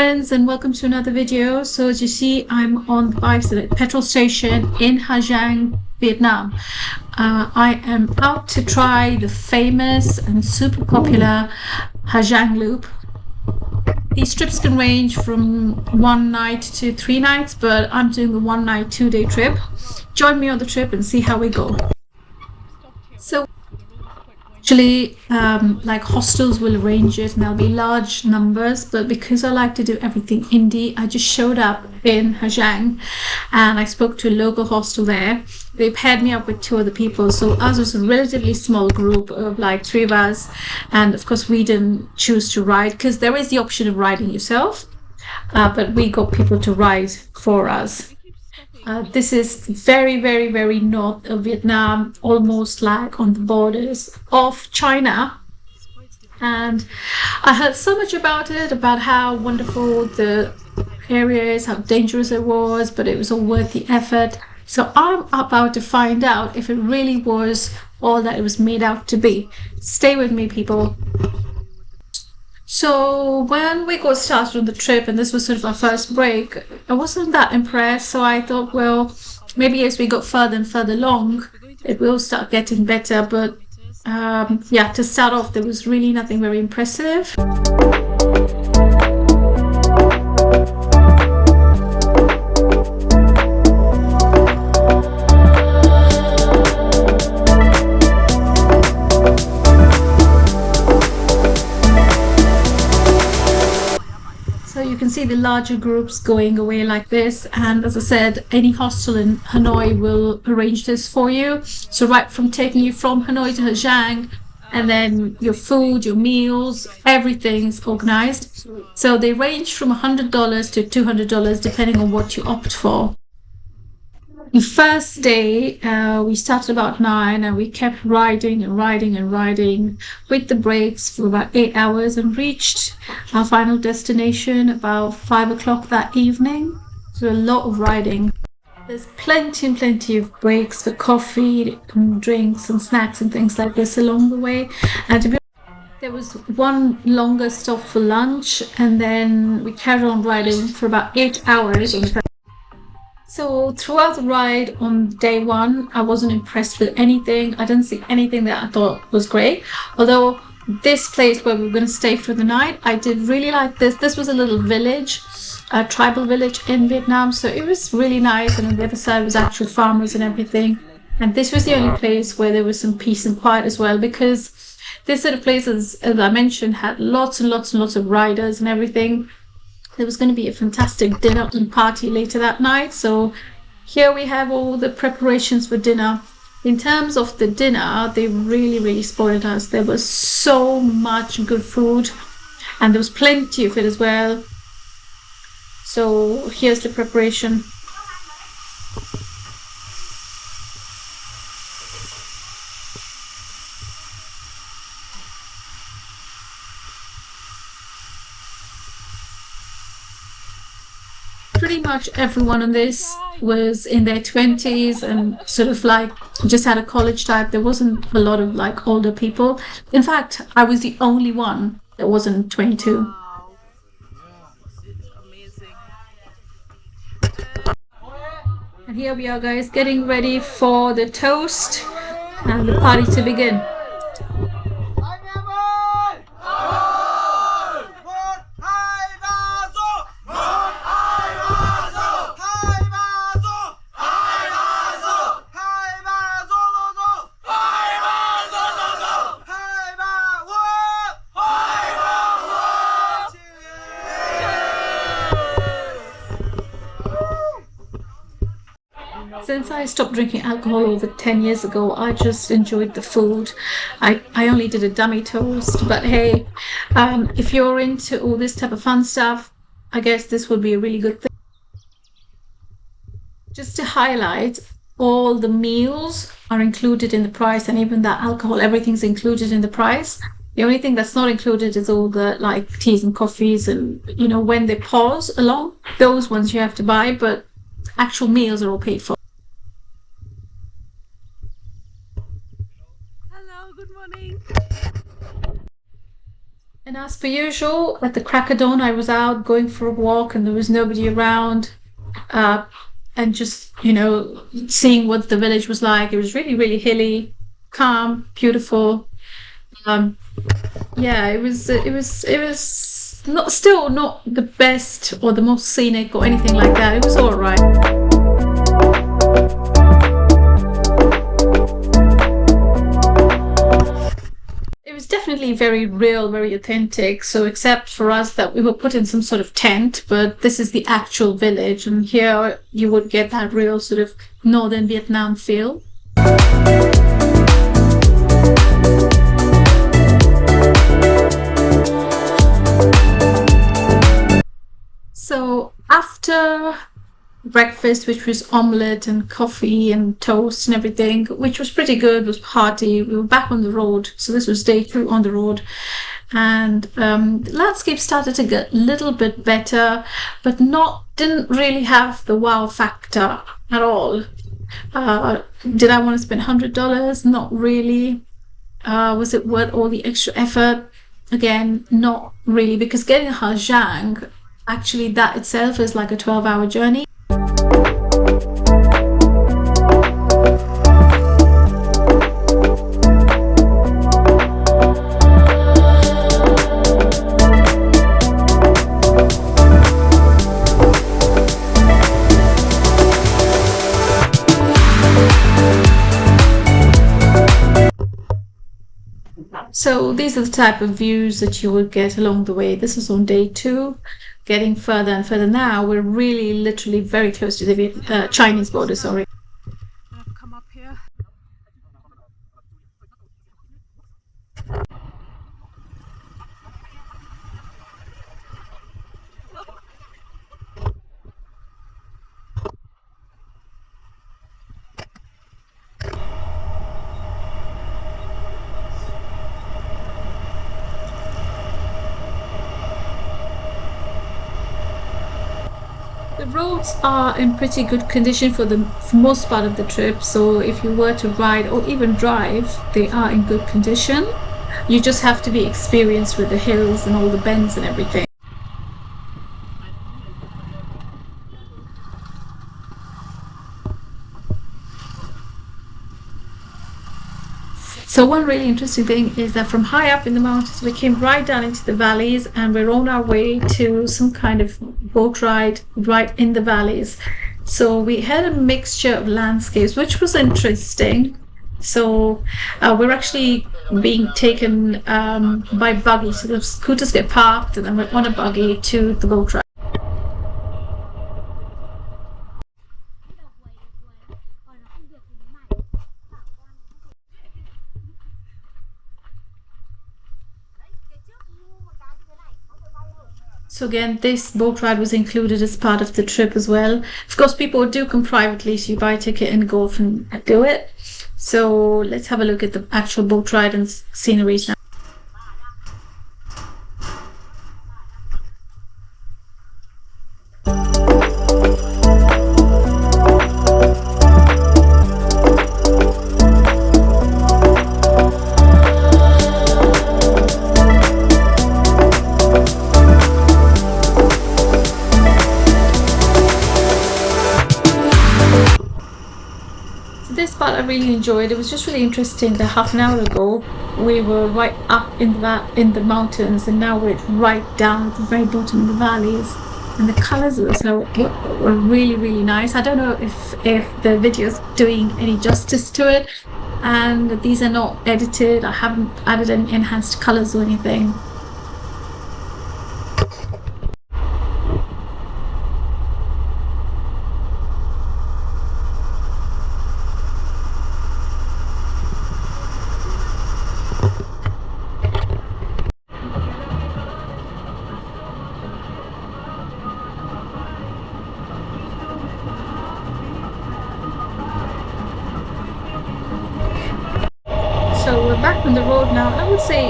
friends, and welcome to another video. So as you see, I'm on the petrol station in Ha Giang, Vietnam. I am out to try the famous and super popular Ha Giang Loop. These trips can range from 1 night to 3 nights, but I'm doing the 1 night 2 day trip. Join me on the trip and see how we go. So actually, like hostels will arrange it and there'll be large numbers, but because I like to do everything indie, I just showed up in Ha Giang and I spoke to a local hostel there. They paired me up with two other people, so us was a relatively small group of like 3 of us, and of course we didn't choose to ride because there is the option of riding yourself, but we got people to ride for us. This is very, very, very north of Vietnam, almost like on the borders of China. And I heard so much about it, about how wonderful the area is, how dangerous it was, but it was all worth the effort. So I'm about to find out if it really was all that it was made out to be. Stay with me, people. So when we got started on the trip, and this was sort of our first break, I wasn't that impressed. So I thought, well, maybe as we got further and further along, it will start getting better. But yeah, to start off, there was really nothing very impressive. So you can see the larger groups going away like this, and as I said, any hostel in Hanoi will arrange this for you. So right from taking you from Hanoi to Ha Giang, and then your food, your meals, everything's organized. So they range from $100 to $200 depending on what you opt for. The first day, we started about 9 and we kept riding and riding and riding with the breaks for about 8 hours and reached our final destination about 5 o'clock that evening. So a lot of riding. There's plenty and plenty of breaks for coffee and drinks and snacks and things like this along the way. And to be honest, there was one longer stop for lunch, and then we carried on riding for about 8 hours. So throughout the ride on day one, I wasn't impressed with anything. I didn't see anything that I thought was great. Although this place where we were going to stay for the night, I did really like this. This was a little village, a tribal village in Vietnam. So it was really nice. And on the other side was actual farmers and everything. And this was the only place where there was some peace and quiet as well, because this sort of place, as I mentioned, had lots and lots and lots of riders and everything. There was going to be a fantastic dinner and party later that night. So here we have all the preparations for dinner. In terms of the dinner, they really, really spoiled us. There was so much good food and there was plenty of it as well. So here's the preparation. Pretty much everyone on this was in their 20s and sort of like just had a college type. There wasn't a lot of like older people. In fact, I was the only one that wasn't 22. And here we are, guys, getting ready for the toast and the party to begin. Since I stopped drinking alcohol over 10 years ago, I just enjoyed the food. I only did a dummy toast, but hey, if you're into all this type of fun stuff, I guess this would be a really good thing. Just to highlight, all the meals are included in the price, and even that alcohol, everything's included in the price. The only thing that's not included is all the like teas and coffees, and you know, when they pause along, those ones you have to buy, but actual meals are all paid for. Hello, good morning. And as per usual, at the crack of dawn, I was out going for a walk and there was nobody around. Uh, and just, seeing what the village was like. It was really, really hilly, calm, beautiful. Um, yeah, it was not still not the best or the most scenic or anything like that. It was all right. It was definitely very real, very authentic. So, except for us that we were put in some sort of tent, but this is the actual village, and here you would get that real sort of northern Vietnam feel. So, after breakfast, which was omelette and coffee and toast and everything, which was pretty good, was hearty. We were back on the road, so this was day 2 on the road, and the landscape started to get a little bit better, but not didn't really have the wow factor at all. Did I want to spend $100? Not really. Was it worth all the extra effort? Again, not really, because getting Ha Giang, actually, that itself is like a 12-hour journey. So these are the type of views that you would get along the way. This is on day 2, getting further and further. Now we're really literally very close to the Chinese border, sorry. I've come up here. The roads are in pretty good condition for most part of the trip. So if you were to ride or even drive, they are in good condition. You just have to be experienced with the hills and all the bends and everything. So one really interesting thing is that from high up in the mountains, we came right down into the valleys, and we're on our way to some kind of boat ride right in the valleys. So we had a mixture of landscapes, which was interesting. So we're actually being taken by buggy. So the scooters get parked, and then we're on a buggy to the boat ride. So again, this boat ride was included as part of the trip as well. Of course, people do come privately, so you buy a ticket and go off and do it. So let's have a look at the actual boat ride and sceneries now. This part I really enjoyed. It was just really interesting that half an hour ago we were right up in the mountains, and now we're right down at the very bottom of the valleys. And the colours of were really, really nice. I don't know if the video's doing any justice to it, and these are not edited. I haven't added any enhanced colours or anything. So we're back on the road now. I would say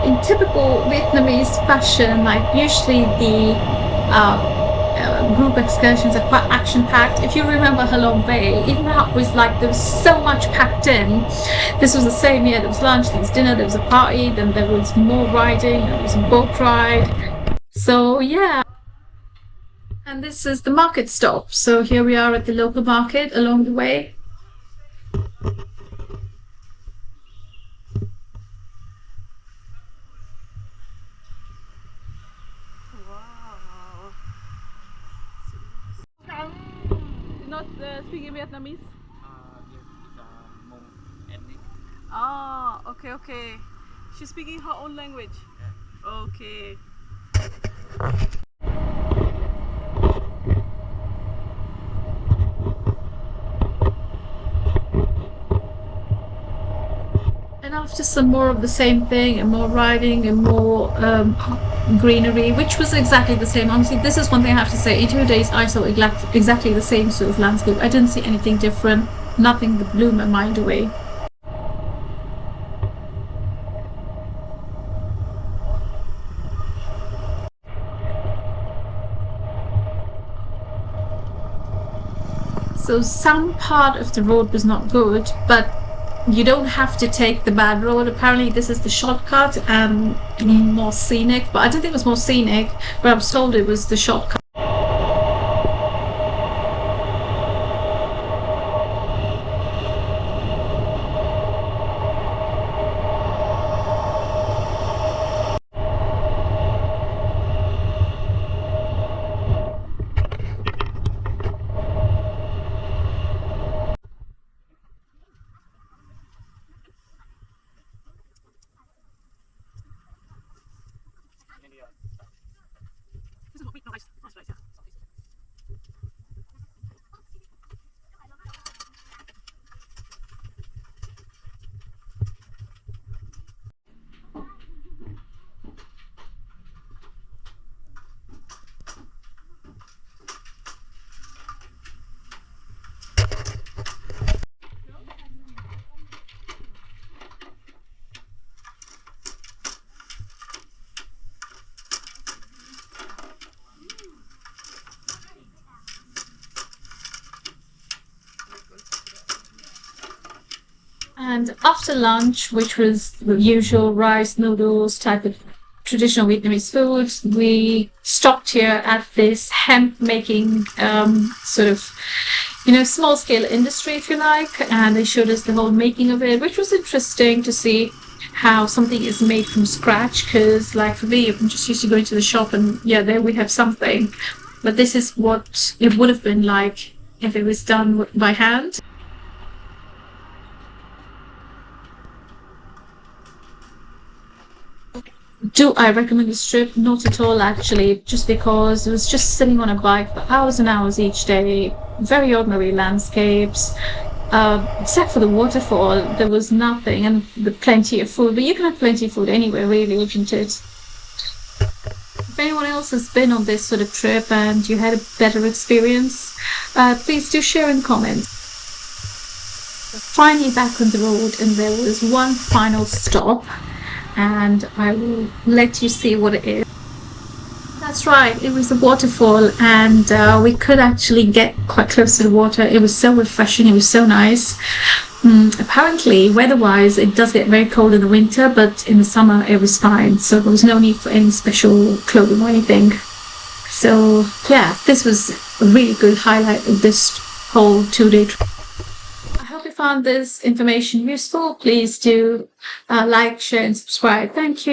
in typical Vietnamese fashion, like usually the group excursions are quite action-packed. If you remember Halong Bay, even that was like there was so much packed in. This was the same year. There was lunch, there was dinner, there was a party, then there was more riding, there was a boat ride. So yeah. And this is the market stop. So here we are at the local market along the way. Wow. You're not speaking Vietnamese? Yes, it's Hmong ethnic. Ah, okay, okay. She's speaking her own language. Yeah. Okay. And after some more of the same thing, and more riding, and more greenery, which was exactly the same. Honestly, this is one thing I have to say. In 2 days, I saw exactly the same sort of landscape. I didn't see anything different. Nothing that blew my mind away. So some part of the road was not good, but you don't have to take the bad road. Apparently, this is the shortcut and more scenic. But I didn't think it was more scenic, but I was told it was the shortcut. And after lunch, which was the usual rice, noodles type of traditional Vietnamese foods, we stopped here at this hemp making sort of, small scale industry, if you like. And they showed us the whole making of it, which was interesting to see how something is made from scratch. Because, like, for me, I'm just used to going to the shop and, yeah, there we have something. But this is what it would have been like if it was done by hand. Do I recommend this trip? Not at all, actually, just because it was just sitting on a bike for hours and hours each day, very ordinary landscapes. Except for the waterfall, there was nothing, and the plenty of food. But you can have plenty of food anywhere, really, isn't it? If anyone else has been on this sort of trip and you had a better experience, please do share in the comments. Finally back on the road, and there was one final stop, and I will let you see what it is. That's right, it was a waterfall, and we could actually get quite close to the water. It was so refreshing, it was so nice. Apparently, weather-wise, it does get very cold in the winter, but in the summer it was fine, so there was no need for any special clothing or anything. So yeah, this was a really good highlight of this whole 2-day trip. I hope you found this information useful. Please do like, share, and subscribe. Thank you.